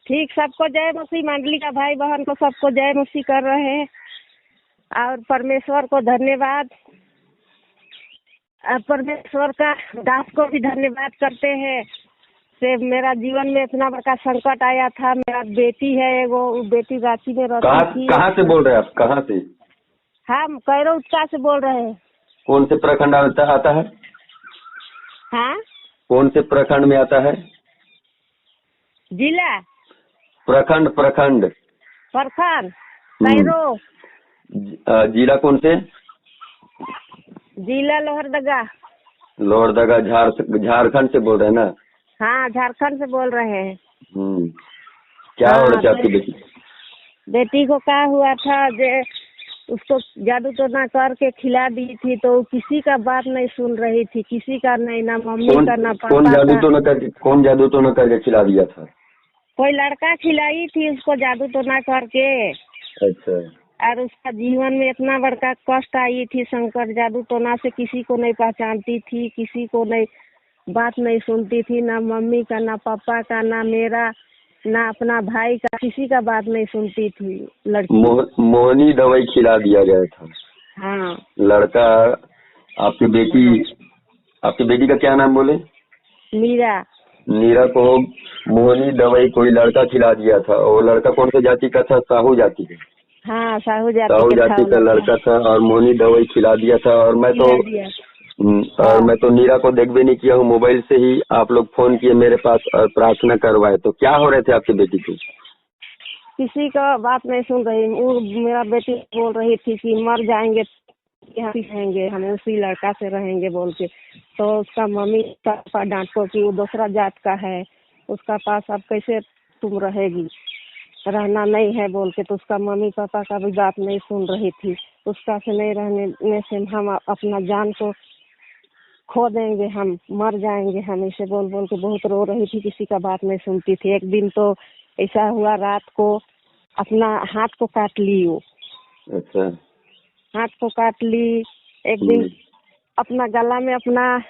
ठीक, सबको जय मसीह, मंडली का भाई बहन को सबको जय मसीह कर रहे हैं और परमेश्वर को धन्यवाद। और परमेश्वर का दास को भी धन्यवाद करते हैं से मेरा जीवन में इतना बड़ा संकट आया था। मेरा बेटी है वो बेटी रांची में रहती थी। कहाँ से बोल रहे हैं आप? कहाँ से? हम कैरोउत्ता से बोल रहे हैं। कौन से प्रखंड आता है? हाँ, कौन से प्रखंड में आता है? जिला प्रखंड प्रखंड कैरो। जिला कौन से? जिला लोहरदगा। लोहरदगा झारखंड से बोल रहे हैं ना? हाँ, झारखंड से बोल रहे हैं। क्या हो रहा था आपकी बेटी? बेटी को क्या हुआ था जे उसको जादू टोना करके खिला दी थी, तो किसी का बात नहीं सुन रही थी, किसी का नहीं, ना मम्मी का ना पापा का। कौन जादू टोना करके खिला दिया था? कोई लड़का खिलाई थी उसको जादू टोना करके। अच्छा। और उसका जीवन में इतना बड़का कष्ट आई थी, संकट। जादू टोना से किसी को नहीं पहचानती थी, किसी को नहीं बात नहीं सुनती थी, ना मम्मी का ना पापा का ना मेरा ना अपना भाई का, किसी का बात नहीं सुनती थी लड़की। मोहनी दवाई खिला दिया गया था। हाँ। लड़का आपकी बेटी का क्या नाम बोले? नीरा को मोहनी दवाई कोई लड़का खिला दिया था। और लड़का कौन सी जाति का था? साहू जाति का। हाँ, साहू जाति का लड़का था और मोहनी दवाई खिला दिया था। और मैं तो नीरा को देख भी नहीं किया हूँ, मोबाइल से ही आप लोग फोन किए मेरे पास और प्रार्थना करवाए। तो क्या हो रहे थे आपकी बेटी को? किसी का बात नहीं सुन रही। वो मेरा बेटी बोल रही थी कि मर जाएंगे यहाँ रहेंगे, हम उसी लड़का से रहेंगे बोल के। तो उसका मम्मी पापा डांटो कि वो दूसरा जात का है, उसका पास अब कैसे तुम रहेगी, रहना नहीं है बोल के। तो उसका मम्मी पापा का भी बात नहीं सुन रही थी। उसका से नहीं रहने से हम अपना जान को खो देंगे, हम मर जाएंगे, हम इसे बोल बोल के बहुत रो रही थी, किसी का बात नहीं सुनती थी। एक दिन तो ऐसा हुआ, रात को अपना हाथ को काट ली वो। अच्छा। हाथ को काट ली। एक दिन अपना गला में, अपना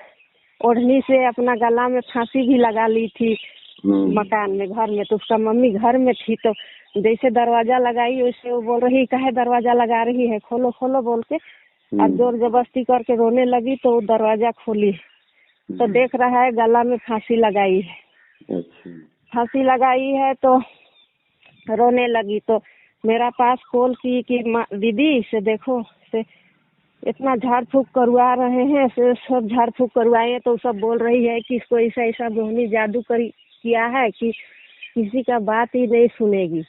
ओढ़नी से अपना गला में फांसी भी लगा ली थी मकान में, घर में। तो उसका मम्मी घर में थी, तो जैसे दरवाजा लगाई वैसे वो बोल रही काहे दरवाजा लगा रही है, खोलो खोलो बोल के। अब जोर जबरदस्ती करके रोने लगी तो वो दरवाजा खोली तो देख रहा है गला में फांसी लगाई है। फांसी लगाई है तो रोने लगी। तो मेरा पास कॉल की कि दीदी से देखो से इतना झाड़ फूक करवा रहे हैं, से सब झाड़ फूक करवाए। तो सब बोल रही है कि इसको ऐसा ऐसा मोहनी जादू किया है कि किसी का बात ही नहीं सुनेगी।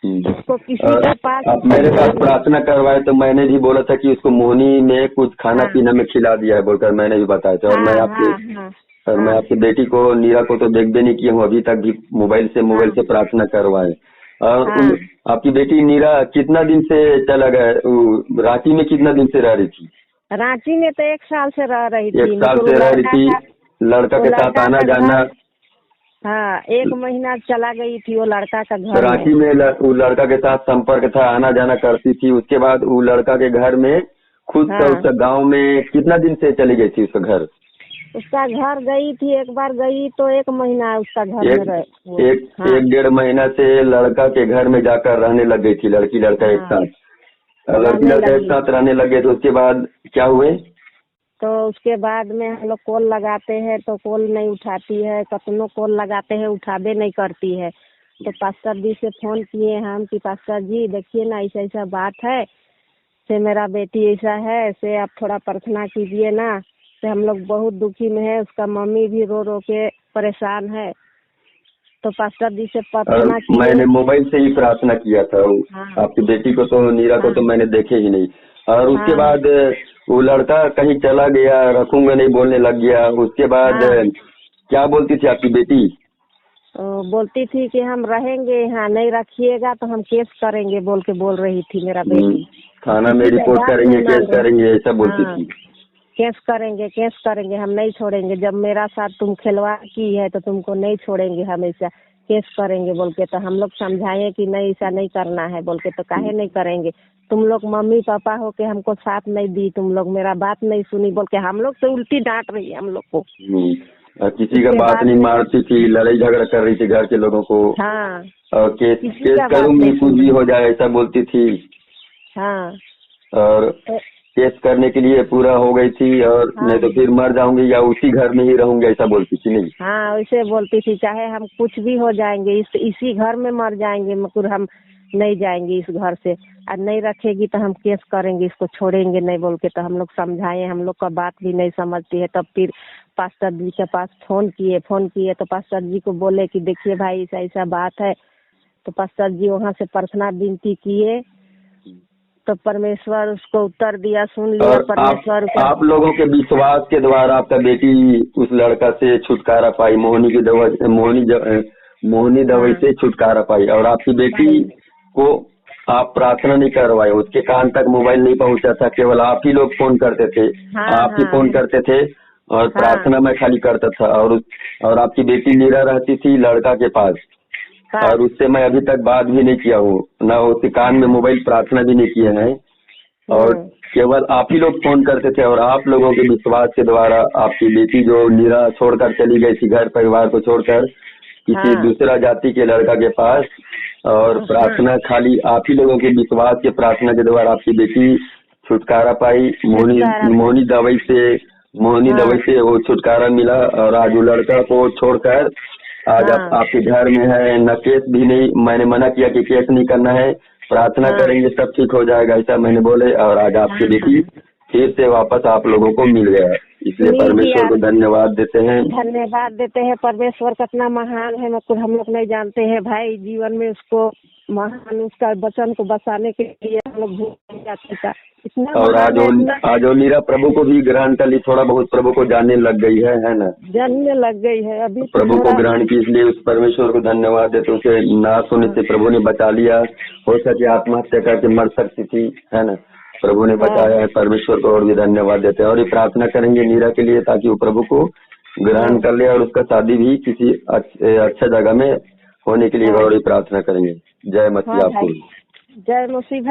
उसको किसी के पास आप मेरे पास प्रार्थना करवाए तो मैंने भी बोला था कि उसको मोहनी में कुछ खाना पीना में खिला दिया है बोलकर मैंने भी बताया था। और मैं आपकी बेटी को नीरा को तो देख भी नहीं किया हूँ अभी तक भी, मोबाइल से प्रार्थना करवाए। और आपकी बेटी नीरा कितना दिन से चला गया? रांची में कितना दिन से रह रही थी? रांची में तो 1 साल से रह रही थी। 1 साल से रह रही थी। लड़का के साथ आना जाना। हाँ, 1 महीना चला गई थी वो लड़का का घर। रांची में वो लड़का के साथ संपर्क था, आना जाना करती थी। उसके बाद वो लड़का के घर में खुद का उसका गाँव में कितना दिन से चली गई थी उसका घर? उसका घर गई थी, एक बार गई तो 1 महीना उसका घर में रहे। एक 1.5 महीना से लड़का के घर में जाकर रहने लग गई थी। लड़की लड़का एक साथ एक साथ रहने लगे। तो उसके बाद क्या हुए? तो उसके बाद में हम लोग कॉल लगाते हैं तो कॉल नहीं उठाती है, कतनों कॉल लगाते हैं उठाबे नहीं करती है। तो पास्टर जी से फोन किए हम कि पास्टर जी देखिए ना ऐसा ऐसा बात है, से मेरा बेटी ऐसा है, से आप थोड़ा प्रार्थना कीजिए ना। से हम लोग बहुत दुखी में है, उसका मम्मी भी रो रो के परेशान है। तो पास्टर जी से प्रार्थना की। मैंने मोबाइल से ही प्रार्थना किया था। आपकी बेटी को तो नीरा को तो मैंने देखे ही नहीं। और उसके बाद वो लड़का कहीं चला गया, रखूंगा नहीं बोलने लग गया। उसके बाद क्या बोलती थी आपकी बेटी? बोलती थी कि हम रहेंगे यहाँ, नहीं रखिएगा तो हम केस करेंगे बोल रही थी मेरा बेटी। थाना में रिपोर्ट करेंगे, केस करेंगे, ऐसा बोलती थी। केस करेंगे, हम नहीं छोड़ेंगे। जब मेरा साथ तुम खिलवाड़ की है तो तुमको नहीं छोड़ेंगे, हमेशा केस करेंगे बोल के। तो हम लोग समझाए कि नहीं ऐसा नहीं करना है बोल के। तो काहे नहीं करेंगे, तुम लोग मम्मी पापा हो के हमको साथ नहीं दी, तुम लोग मेरा बात नहीं सुनी बोल के हम लोग तो उल्टी डांट रही है हम लोग को। किसी का बात नहीं मारती थी, लड़ाई झगड़ा कर रही थी घर के लोगों को। हाँ, और केस करूंगी, कुछ भी हो जाए ऐसा बोलती थी। हाँ, और केस करने के लिए पूरा हो गई थी, और नहीं तो फिर मर जाऊंगी या उसी घर में ही रहूंगी ऐसा बोलती थी। नहीं, हाँ, वैसे बोलती थी, चाहे हम कुछ भी हो जाएंगे, इसी घर में मर जाएंगे मगर हम नहीं जाएंगे इस घर से, और नहीं रखेगी तो हम केस करेंगे, इसको छोड़ेंगे नहीं बोल के। तो हम लोग समझाए, हम लोग का बात भी नहीं समझती है। तब फिर पास्टर जी के पास फोन किए तो पास्टर जी को बोले कि देखिए भाई ऐसा ऐसा बात है। तो पास्टर जी वहाँ से प्रार्थना विनती किए तो परमेश्वर उसको उत्तर दिया, सुन लिया परमेश्वर का। आप लोगों के विश्वास के द्वारा आपका बेटी उस लड़का से छुटकारा पाई, मोहनी दवाई से छुटकारा पाई। और आपकी बेटी को आप प्रार्थना नहीं करवाए, उसके कान तक मोबाइल नहीं पहुंचा था, केवल आप ही लोग फोन करते थे। आप ही फोन करते थे और प्रार्थना में खाली करता था। और आपकी बेटी नीरा रहती थी लड़का के पास, और उससे मैं अभी तक बात भी नहीं किया हूँ, न उसके कान में मोबाइल प्रार्थना भी नहीं किए हैं। और केवल आप ही लोग फोन करते थे, और आप लोगों के विश्वास के द्वारा आपकी बेटी जो नीरा छोड़कर चली गई थी, घर परिवार को छोड़कर किसी दूसरा जाति के लड़का के पास, और प्रार्थना खाली आप ही लोगों के विश्वास के प्रार्थना के द्वारा आपकी बेटी छुटकारा पाई। मोहनी दवाई से वो छुटकारा मिला, और आज वो लड़का को छोड़कर आज आपके घर में है। न केस भी नहीं, मैंने मना किया कि केस नहीं करना है, प्रार्थना करेंगे सब ठीक हो जाएगा ऐसा मैंने बोले। और आज आपकी बेटी फिर से वापस आप लोगों को मिल गया, इसलिए परमेश्वर को धन्यवाद देते हैं। परमेश्वर कितना महान है, मतलब हम लोग नहीं जानते हैं भाई। जीवन में उसको महान, उसका वचन को बसाने के लिए हम लोग भूल जाते था। और आज नीरा प्रभु को भी ग्रहण कर ली, थोड़ा बहुत प्रभु को जानने लग गई है ना, जानने लग गई है अभी। प्रभु को ग्रहण की, इसलिए उस परमेश्वर को धन्यवाद देते। उसे नाश होने से प्रभु ने बचा लिया। हो सके आत्महत्या करके मर सकती थी, है ना, प्रभु ने बचाया है। परमेश्वर को और भी धन्यवाद देते हैं, और ये प्रार्थना करेंगे नीरा के लिए ताकि वो प्रभु को ग्रहण कर ले, और उसका शादी भी किसी अच्छा जगह में होने के लिए और प्रार्थना करेंगे। जय मसीह आपको। जय मसीह।